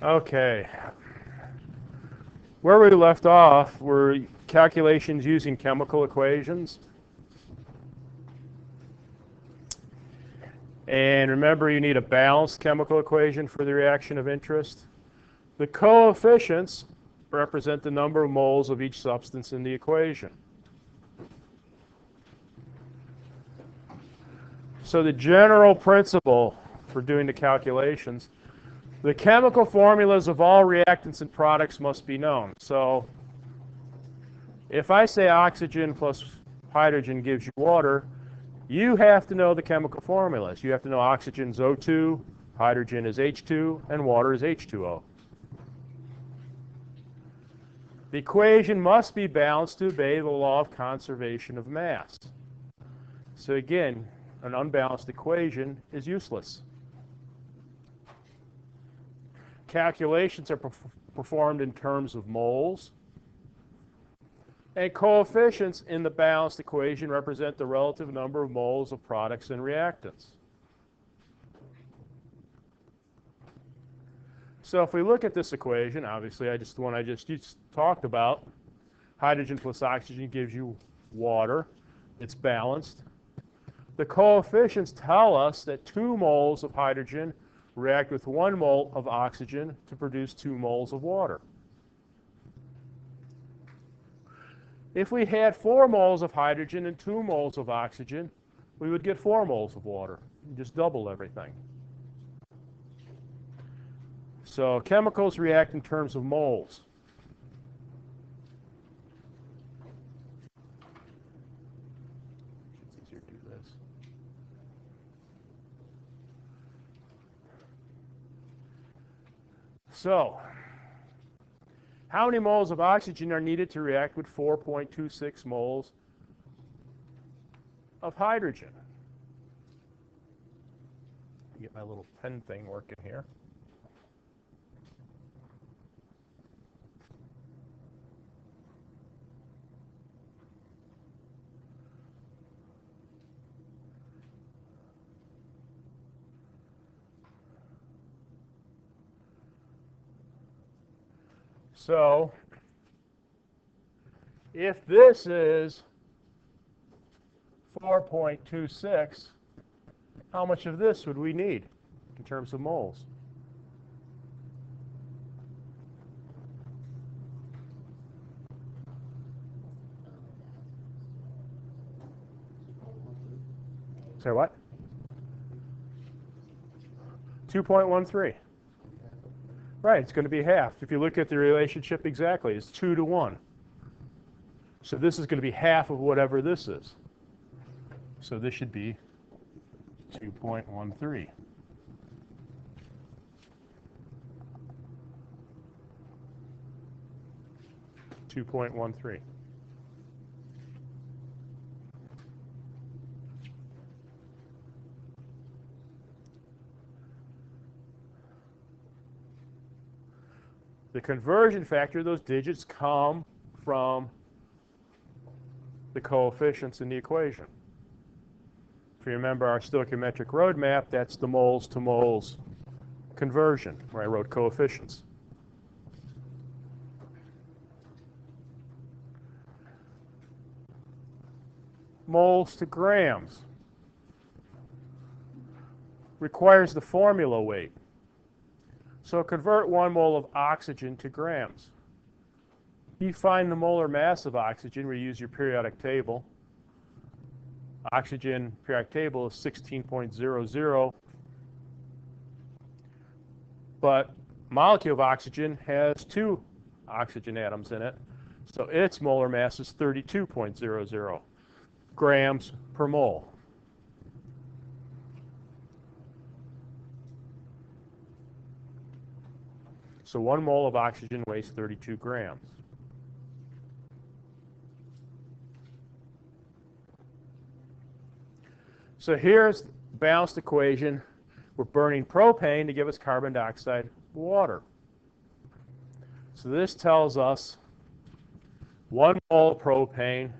Okay. Where we left off were calculations using chemical equations. And remember, you need a balanced chemical equation for the reaction of interest. The coefficients represent the number of moles of each substance in the equation. So the general principle for doing the calculations, the chemical formulas of all reactants and products must be known. So if I say oxygen plus hydrogen gives you water, you have to know the chemical formulas. You have to know oxygen is O2, hydrogen is H2, and water is H2O. The equation must be balanced to obey the law of conservation of mass. So again, an unbalanced equation is useless. Calculations are performed in terms of moles, and coefficients in the balanced equation represent the relative number of moles of products and reactants. So if we look at this equation, obviously the one I just talked about, hydrogen plus oxygen gives you water. It's balanced. The coefficients tell us that 2 moles of hydrogen react with 1 mole of oxygen to produce 2 moles of water. If we had 4 moles of hydrogen and 2 moles of oxygen, we would get 4 moles of water. You just double everything. So chemicals react in terms of moles. It's easier to do this. So how many moles of oxygen are needed to react with 4.26 moles of hydrogen? Get my little pen thing working here. So if this is 4.26, how much of this would we need in terms of moles? Say what? 2.13. Right, it's going to be half. If you look at the relationship exactly, it's 2 to 1. So this is going to be half of whatever this is. So this should be 2.13. The conversion factor, those digits come from the coefficients in the equation. If you remember our stoichiometric roadmap, that's the moles to moles conversion, where I wrote coefficients. Moles to grams requires the formula weight. So convert 1 mole of oxygen to grams. You find the molar mass of oxygen, we use your periodic table. Oxygen periodic table is 16.00, but molecule of oxygen has 2 oxygen atoms in it, so its molar mass is 32.00 grams per mole. So 1 mole of oxygen weighs 32 grams. So here's the balanced equation. We're burning propane to give us carbon dioxide water. So this tells us 1 mole of propane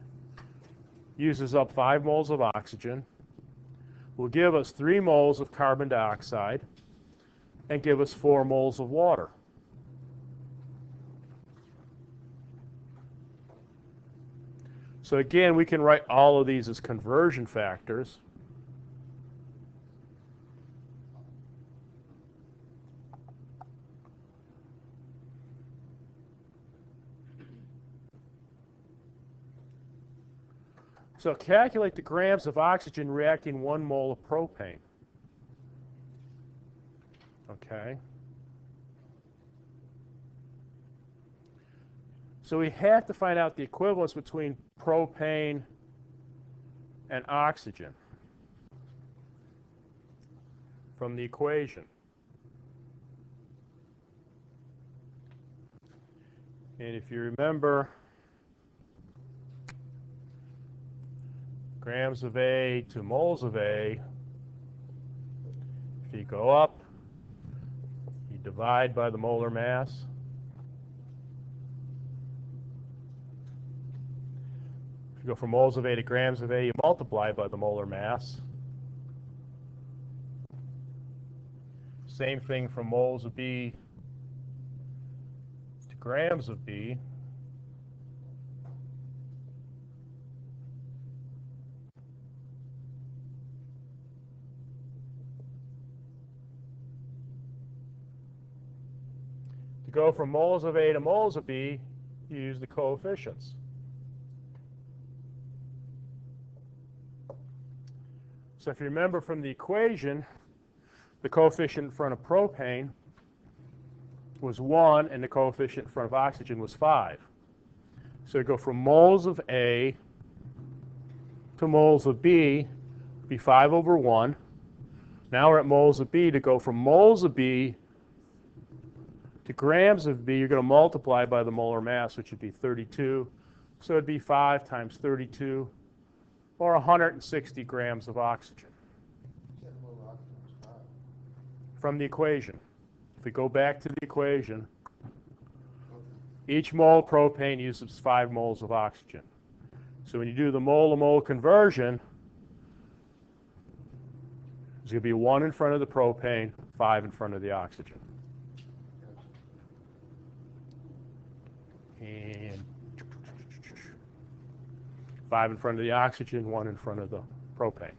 uses up 5 moles of oxygen, will give us 3 moles of carbon dioxide, and give us 4 moles of water. So again, we can write all of these as conversion factors. So calculate the grams of oxygen reacting 1 mole of propane. Okay. So we have to find out the equivalence between propane and oxygen from the equation. And if you remember, grams of A to moles of A, if you go up, you divide by the molar mass. If you go from moles of A to grams of A, you multiply by the molar mass. Same thing from moles of B to grams of B. To go from moles of A to moles of B, you use the coefficients. So if you remember from the equation, the coefficient in front of propane was 1, and the coefficient in front of oxygen was 5. So you go from moles of A to moles of B, be 5 over 1. Now we're at moles of B. To go from moles of B to grams of B, you're going to multiply by the molar mass, which would be 32. So it'd be 5 times 32, or 160 grams of oxygen. From the equation. If we go back to the equation, each mole of propane uses 5 moles of oxygen. So when you do the mole-to-mole conversion, there's going to be 1 in front of the propane, 5 in front of the oxygen. And 5 in front of the oxygen, 1 in front of the propane.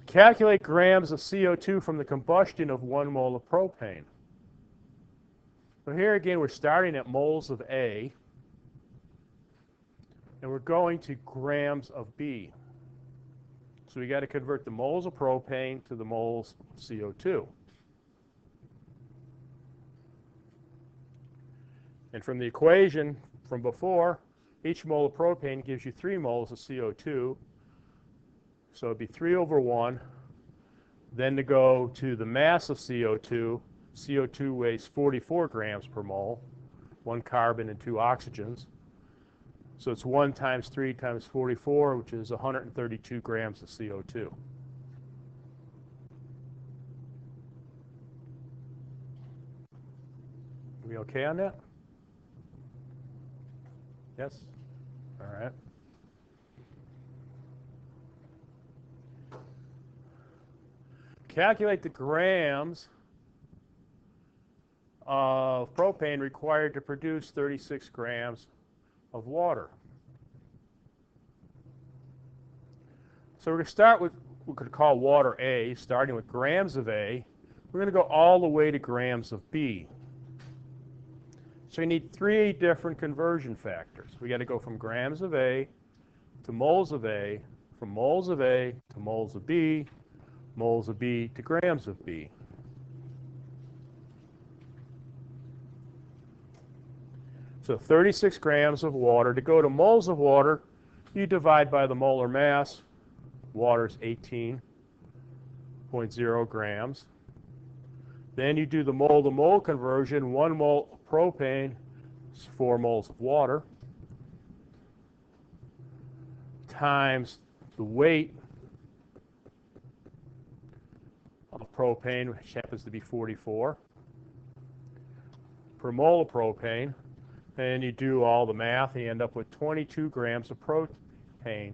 Calculate grams of CO2 from the combustion of 1 mole of propane. So here again, we're starting at moles of A, and we're going to grams of B. So we got to convert the moles of propane to the moles of CO2. And from the equation from before, each mole of propane gives you 3 moles of CO2. So it'd be 3 over 1. Then to go to the mass of CO2, CO2 weighs 44 grams per mole, 1 carbon and 2 oxygens. So it's 1 times 3 times 44, which is 132 grams of CO2. Are we okay on that? Yes? All right. Calculate the grams of propane required to produce 36 grams of water. So we're going to start with what we could call water A, starting with grams of A. We're going to go all the way to grams of B. So we need 3 different conversion factors. We got to go from grams of A to moles of A, from moles of A to moles of B, moles of B to grams of B. So 36 grams of water. To go to moles of water, you divide by the molar mass. Water is 18.0 grams. Then you do the mole-to-mole conversion. 1 mole of propane is 4 moles of water times the weight of propane, which happens to be 44 per mole of propane. And you do all the math, and you end up with 22 grams of propane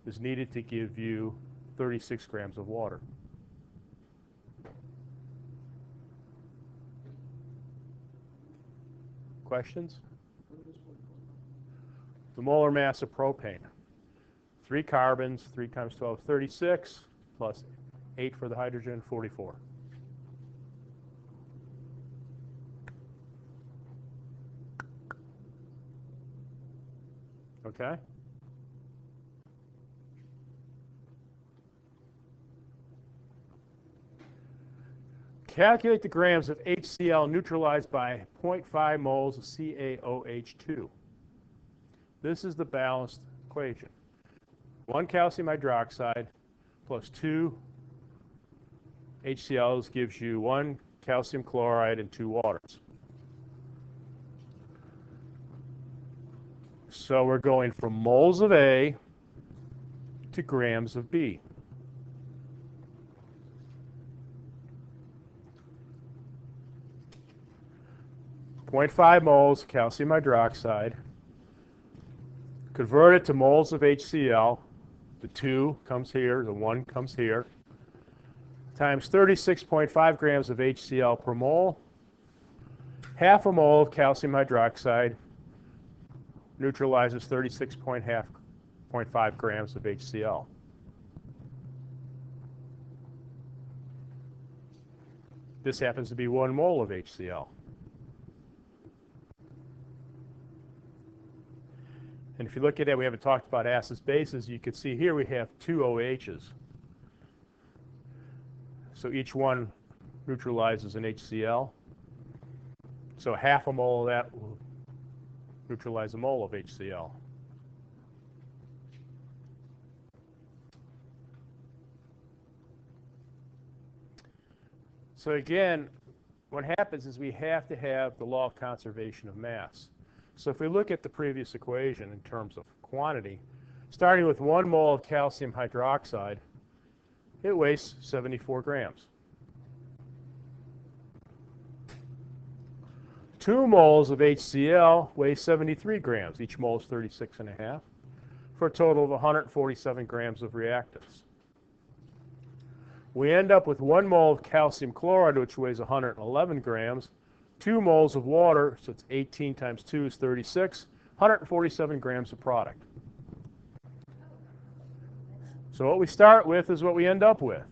is needed to give you 36 grams of water. questions? The molar mass of propane. 3 carbons, 3 times 12, 36, plus 8 for the hydrogen, 44. Okay? Calculate the grams of HCl neutralized by 0.5 moles of CaOH2. This is the balanced equation. 1 calcium hydroxide plus 2 HCl's gives you 1 calcium chloride and 2 waters. So we're going from moles of A to grams of B. .5 moles calcium hydroxide. Convert it to moles of HCl. The 2 comes here, the 1 comes here. Times 36.5 grams of HCl per mole. Half a mole of calcium hydroxide neutralizes 36.5 grams of HCl. This happens to be 1 mole of HCl. And if you look at it, we haven't talked about acids bases. You can see here we have 2 OHs. So each one neutralizes an HCl. So half a mole of that will neutralize a mole of HCl. So again, what happens is we have to have the law of conservation of mass. So if we look at the previous equation in terms of quantity, starting with 1 mole of calcium hydroxide, it weighs 74 grams. 2 moles of HCl weigh 73 grams. Each mole is 36.5, for a total of 147 grams of reactants. We end up with 1 mole of calcium chloride, which weighs 111 grams, 2 moles of water, so it's 18 times 2 is 36, 147 grams of product. So what we start with is what we end up with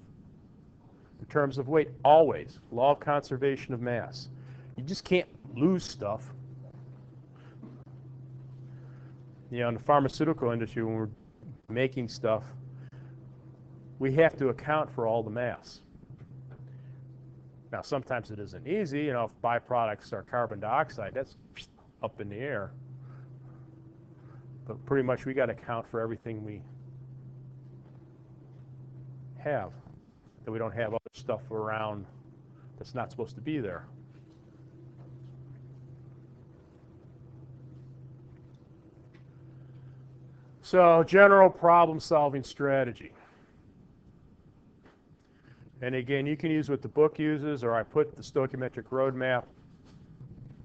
in terms of weight, always. Law of conservation of mass. You just can't lose stuff. You know, in the pharmaceutical industry, when we're making stuff, we have to account for all the mass. Now, sometimes it isn't easy. You know, if byproducts are carbon dioxide, that's up in the air. But pretty much we got to account for everything we have, that we don't have other stuff around that's not supposed to be there. So, general problem-solving strategy. And again, you can use what the book uses, or I put the stoichiometric roadmap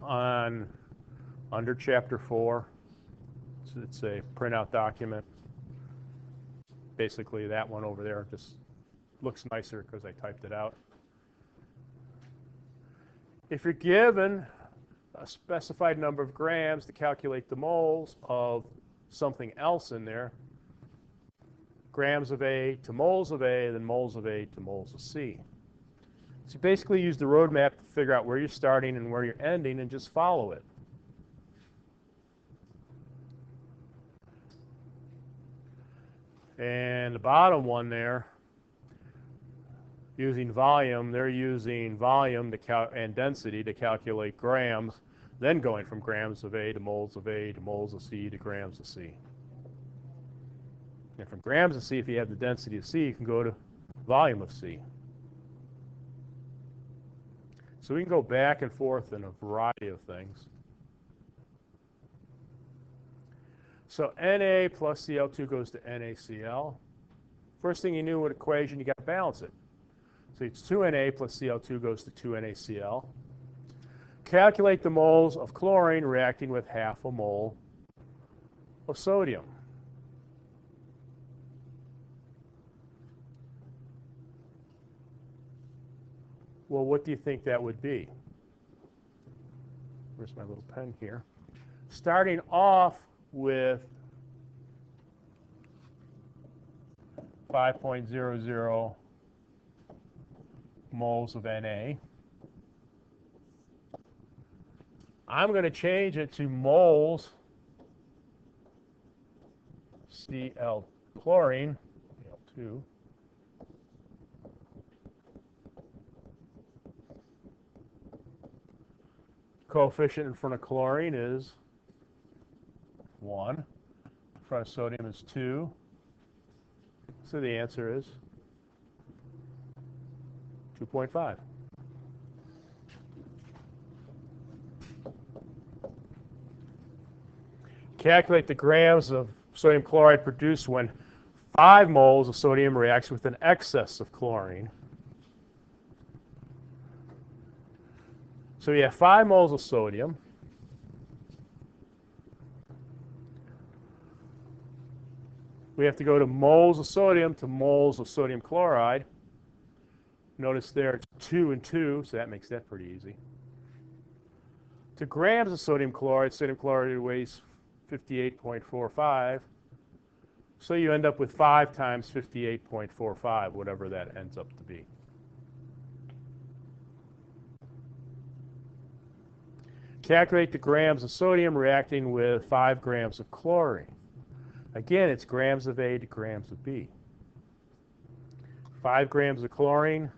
on under chapter 4. So it's a printout document. Basically, that one over there just looks nicer because I typed it out. If you're given a specified number of grams to calculate the moles of something else in there, grams of A to moles of A, then moles of A to moles of C. So you basically use the roadmap to figure out where you're starting and where you're ending and just follow it. And the bottom one there, using volume, they're using volume to and density to calculate grams, then going from grams of A to moles of A to moles of C to grams of C. And from grams of C, if you have the density of C, you can go to volume of C. So we can go back and forth in a variety of things. So Na plus Cl2 goes to NaCl. First thing you knew with equation, you got to balance it. So it's 2Na plus Cl2 goes to 2NaCl. Calculate the moles of chlorine reacting with half a mole of sodium. Well, what do you think that would be? where's my little pen here? Starting off with 5.00 moles of Na. I'm going to change it to moles Cl chlorine, Cl2. Coefficient in front of chlorine is 1. In front of sodium is 2. So the answer is 2.5. Calculate the grams of sodium chloride produced when 5 moles of sodium reacts with an excess of chlorine. So we have 5 moles of sodium. We have to go to moles of sodium to moles of sodium chloride. Notice there it's 2 and 2, so that makes that pretty easy. To grams of sodium chloride weighs 58.45. So you end up with 5 times 58.45, whatever that ends up to be. Calculate the grams of sodium reacting with 5 grams of chlorine. Again, it's grams of A to grams of B. 5 grams of chlorine.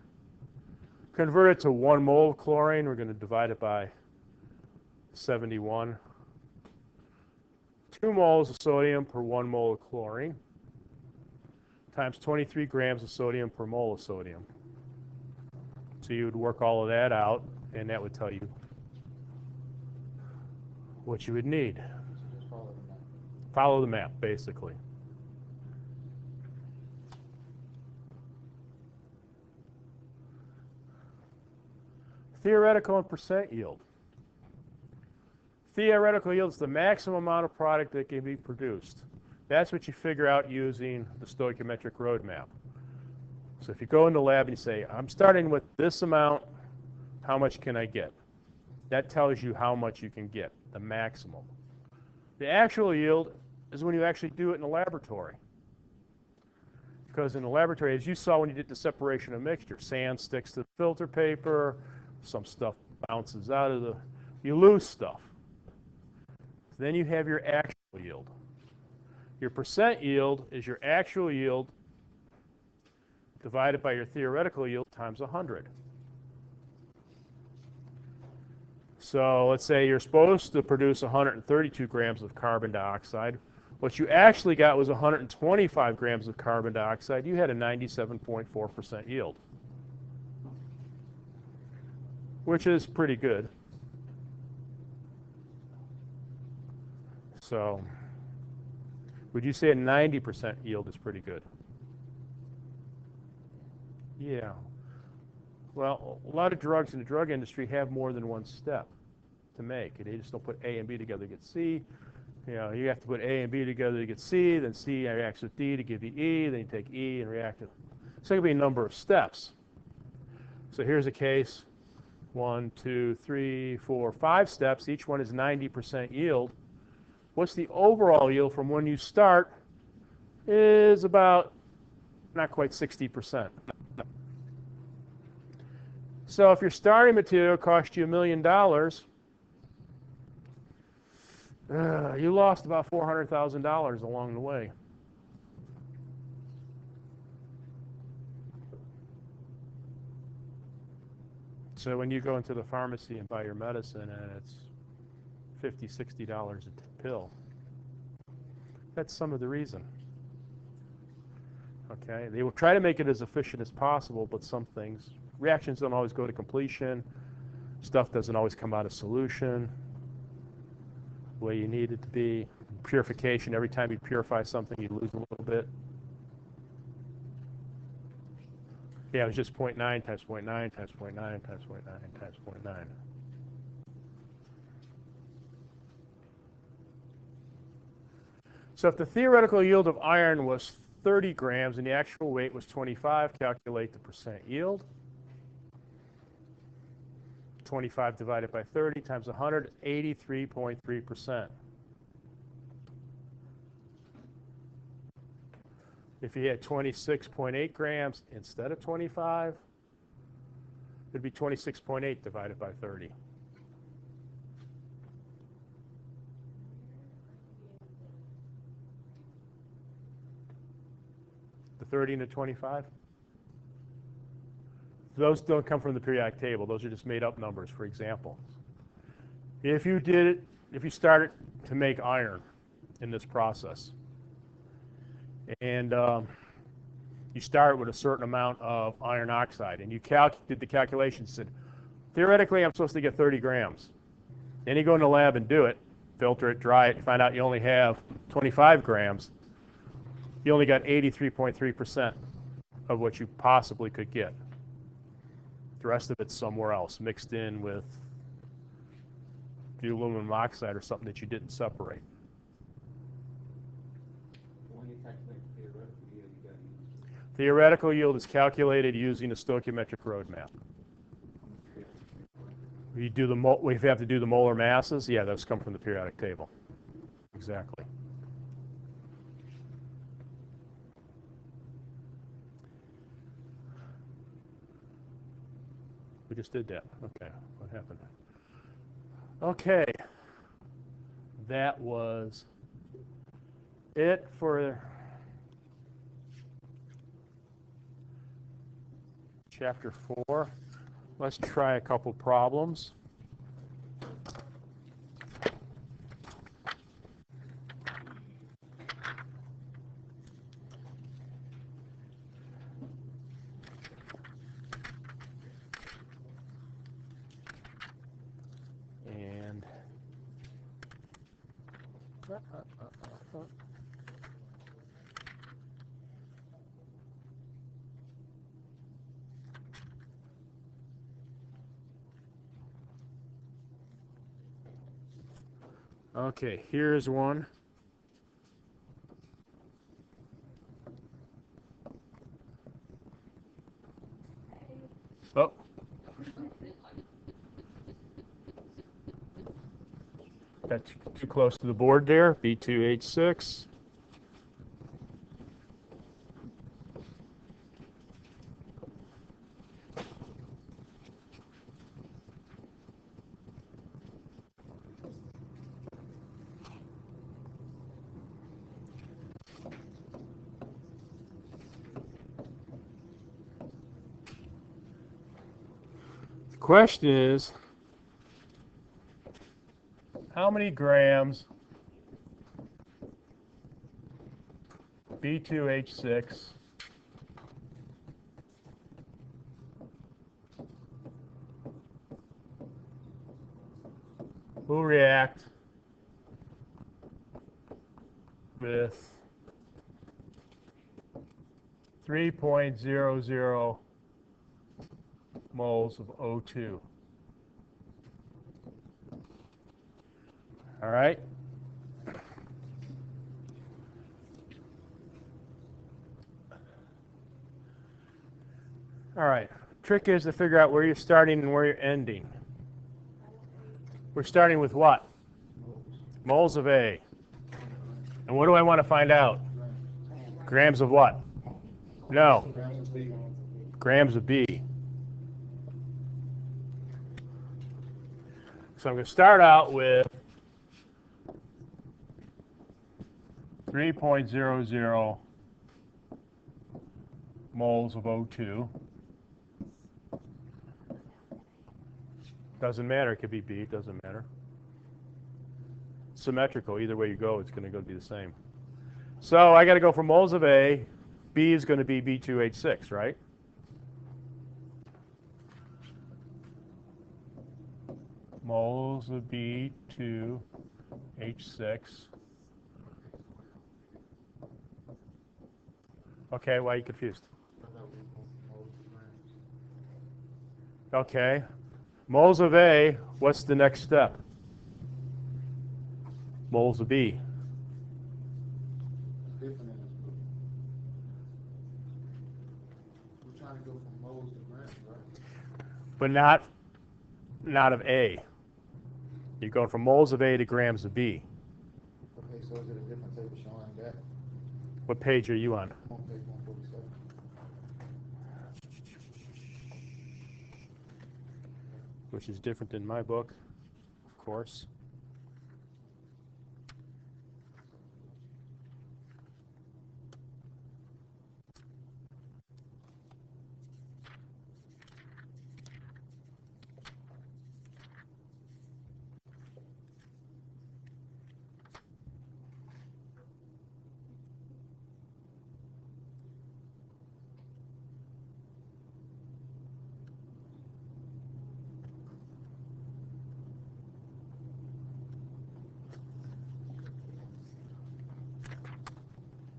Convert it to 1 mole of chlorine. We're going to divide it by 71. 2 moles of sodium per 1 mole of chlorine times 23 grams of sodium per mole of sodium. So you would work all of that out, and that would tell you what you would need. So just follow the map. Follow the map, basically. Theoretical and percent yield. Theoretical yield is the maximum amount of product that can be produced. That's what you figure out using the stoichiometric roadmap. So if you go in the lab and you say, I'm starting with this amount, how much can I get? That tells you how much you can get, the maximum. The actual yield is when you actually do it in the laboratory. Because in the laboratory, as you saw when you did the separation of mixture, sand sticks to the filter paper, some stuff bounces out of you lose stuff. Then you have your actual yield. Your percent yield is your actual yield divided by your theoretical yield times 100. So let's say you're supposed to produce 132 grams of carbon dioxide. What you actually got was 125 grams of carbon dioxide. You had a 97.4% yield, which is pretty good. So would you say a 90% yield is pretty good? Yeah. Well, a lot of drugs in the drug industry have more than one step to make. They just don't put A and B together to get C. You know, you have to put A and B together to get C, then C reacts with D to give you E, then you take E and react it. So it could be a number of steps. So here's a case, 1, 2, 3, 4, 5 steps. Each one is 90% yield. What's the overall yield from when you start? Is about not quite 60%. So if your starting material cost you $1 million, you lost about $400,000 along the way. So when you go into the pharmacy and buy your medicine and it's $50, $60 a pill, that's some of the reason. Okay, they will try to make it as efficient as possible, but some things, reactions don't always go to completion. Stuff doesn't always come out of solution the way you need it to be. Purification, every time you purify something, you lose a little bit. Yeah, it was just 0.9 times 0.9 times 0.9 times 0.9 times 0.9. So if the theoretical yield of iron was 30 grams and the actual weight was 25, calculate the percent yield. 25 divided by 30 times 100, 83.3%. If you had 26.8 grams instead of 25, it'd be 26.8 divided by 30. The 30 and the 25? Those don't come from the periodic table. Those are just made up numbers, for example. If you started to make iron in this process, and you start with a certain amount of iron oxide, and you did the calculations, said, theoretically, I'm supposed to get 30 grams. Then you go in the lab and do it, filter it, dry it, and find out you only have 25 grams. You only got 83.3% of what you possibly could get. The rest of it's somewhere else, mixed in with the aluminum oxide or something that you didn't separate. When you calculate theoretical yield, you got to use. Theoretical yield is calculated using a stoichiometric roadmap. We have to do the molar masses. Yeah, those come from the periodic table. Exactly. We just did that. Okay, what happened? Okay, that was it for chapter 4. Let's try a couple problems. And okay, here's one. Oh. That's too close to the board there. B2H6. The question is, how many grams B2H6 will react with 3.00 moles of O2. All right? All right. Trick is to figure out where you're starting and where you're ending. We're starting with what? Moles of A. And what do I want to find out? Grams of what? No. Grams of B. So I'm going to start out with 3.00 moles of O2. Doesn't matter. It could be B. It doesn't matter. Symmetrical. Either way you go, it's going to be the same. So I got to go for moles of A. B is going to be B2H6, right? Moles of B2H6. Okay, why are you confused? Okay. Moles of A, what's the next step? Moles of B. We're trying to go from moles to grams, right? But not, not of A. You're going from moles of A to grams of B. Okay, so is it a different table showing that What page are you on? on page 147? Which is different than my book, of course.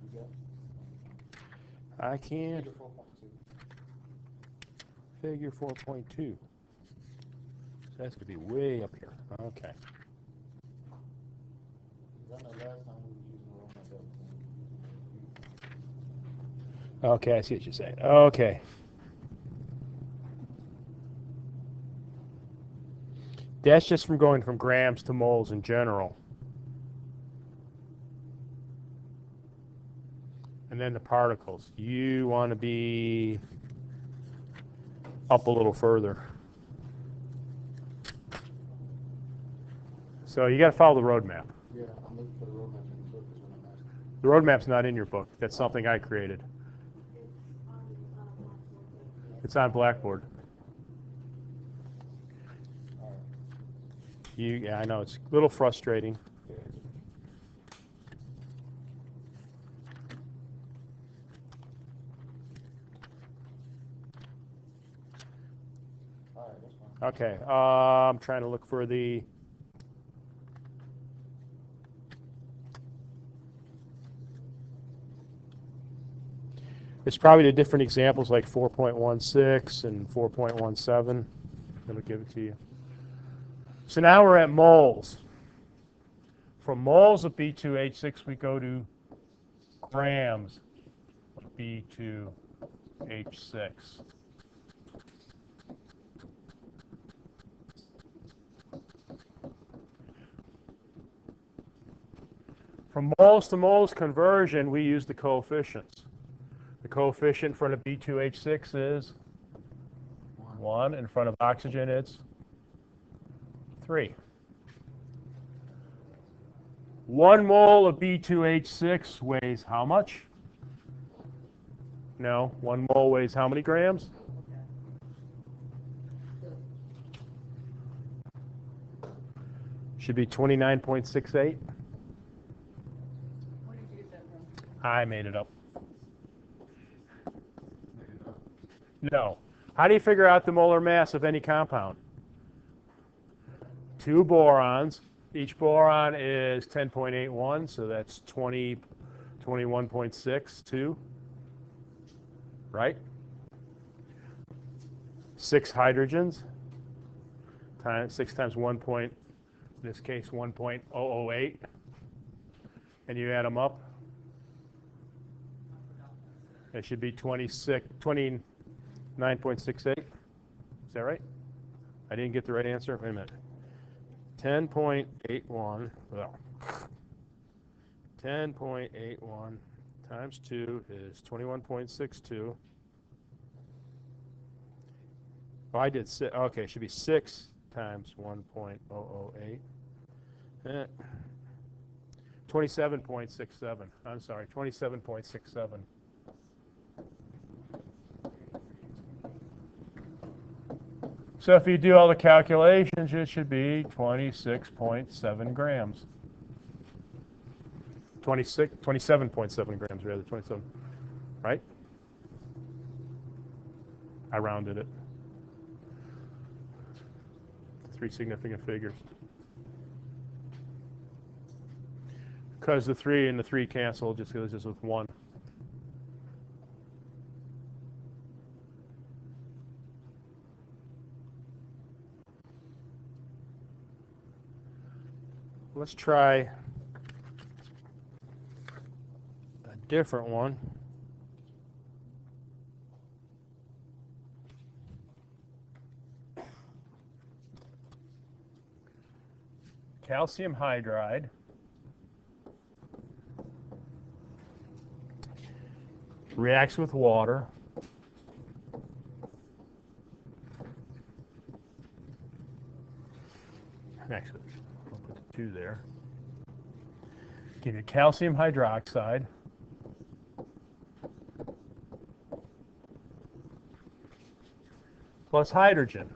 You got I can't figure 4.2. figure 4.2. So that's going to be way up here. Okay. Because I know last time we were using the roman that was Okay, I see what you're saying. Okay. That's just from going from grams to moles in general. And then the particles. You want to be up a little further. So you got to follow the roadmap. Yeah, I'm looking for the roadmap in the book is what I'm asking. The roadmap's not in your book. That's something I created. It's on Blackboard. All right. Yeah, I know it's a little frustrating. All right, that's fine. Okay, I'm trying to look for the. It's probably the different examples like 4.16 and 4.17. That'll give it to you. So now we're at moles. From moles of B2H6, we go to grams of B2H6. From moles to moles conversion, we use the coefficients. The coefficient in front of B2H6 is 1. In front of oxygen, it's 3. 1 mole of B2H6 weighs how much? No, 1 mole weighs how many grams? Should be 29.68. Where did you get that from? I made it up. No. How do you figure out the molar mass of any compound? 2 borons. Each boron is 10.81, so that's 21.62, right? 6 hydrogens, 6 times 1 point, in this case 1.008, and you add them up, it should be 29.68. Is that right? I didn't get the right answer. Wait a minute. 10.81, well, 10.81 times 2 is 21.62. Oh, I did 6. Okay, it should be 6 times 1.008. 27.67. I'm sorry, 27.67. So if you do all the calculations, it should be 26.7 grams. 27.7 grams, rather, 27, right? I rounded it. 3 significant figures. Because the 3 and the 3 cancel, just goes just with 1. Let's try a different one. calcium hydride reacts with water. Actually, I'll put the 2 there. Give you calcium hydroxide plus hydrogen.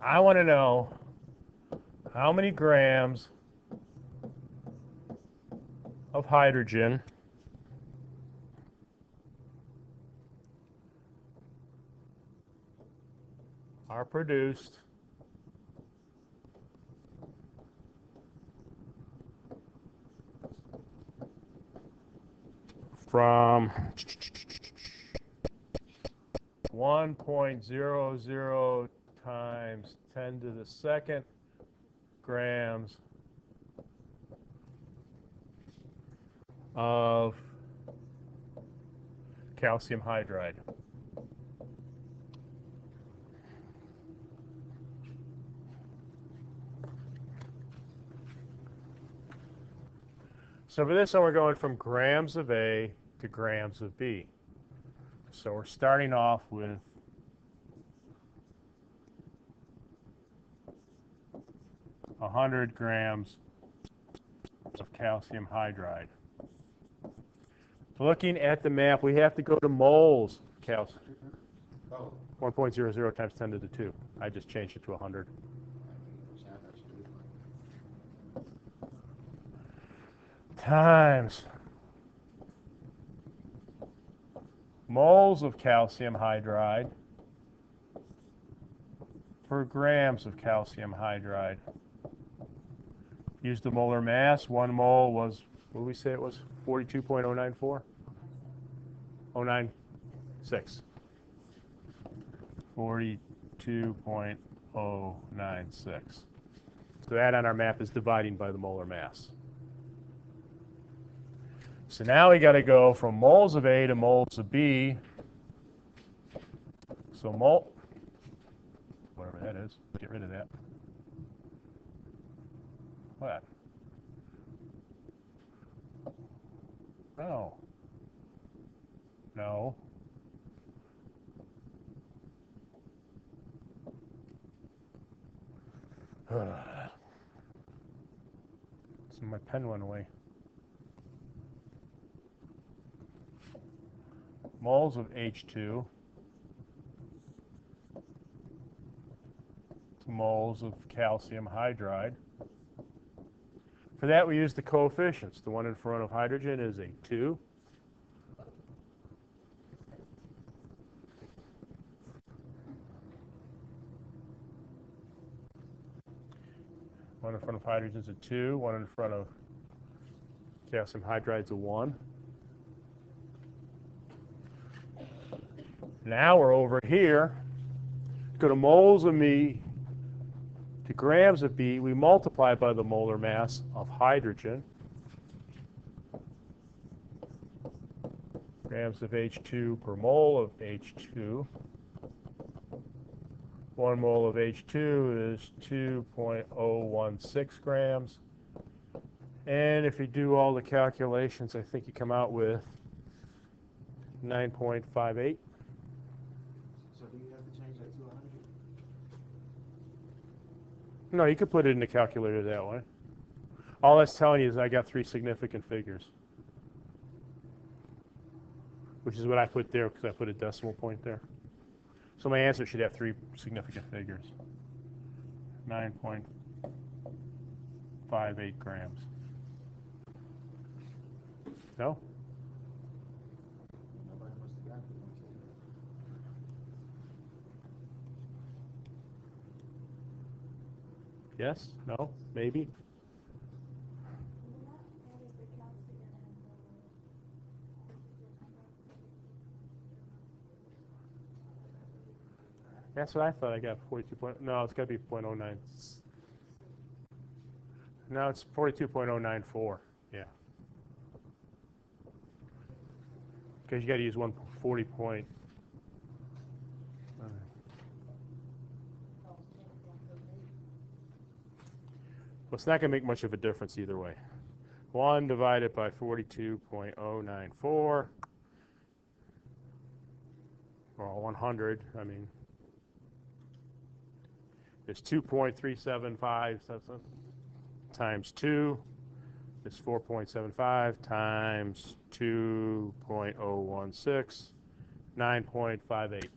I want to know how many grams of hydrogen are produced from 1.00 times 10 to the second grams of calcium hydride. So for this one, we're going from grams of A to grams of B. So we're starting off with 100 grams of calcium hydride. Looking at the map, we have to go to moles of calcium. Oh. 1.00 times 10 to the 2. I just changed it to 100. Times moles of calcium hydride per grams of calcium hydride. Use the molar mass. 1 mole was, what did we say it was? 42.094? 096. 42.096. So that on our map is dividing by the molar mass. So now we got to go from moles of A to moles of B. So mole, whatever that is, get rid of that. What? No. No. So my pen went away. Moles of H2 to moles of calcium hydride. For that, we use the coefficients. The one in front of hydrogen is a 2. One in front of hydrogen is a 2. One in front of calcium hydride is a 1. Now we're over here. Go to moles of me to grams of B. We multiply by the molar mass of hydrogen. Grams of H2 per mole of H2. 1 mole of H2 is 2.016 grams. And if you do all the calculations, I think you come out with 9.58. So do you have to change that to 100? No, you could put it in the calculator that way. All that's telling you is I got 3 significant figures, which is what I put there because I put a decimal point there. So my answer should have 3 significant figures. 9.58 grams. No? Nobody must have got it. Yes? No? Maybe? That's what I thought. I got 42 point. No, it's got to be 0.09. No, it's 42.094. Yeah. Because you got to use 140 point. it's not going to make much of a difference either way. 1 divided by 42.094, or 100, I mean, is 2.375 times 2 is 4.75 times 2.016, 9.58.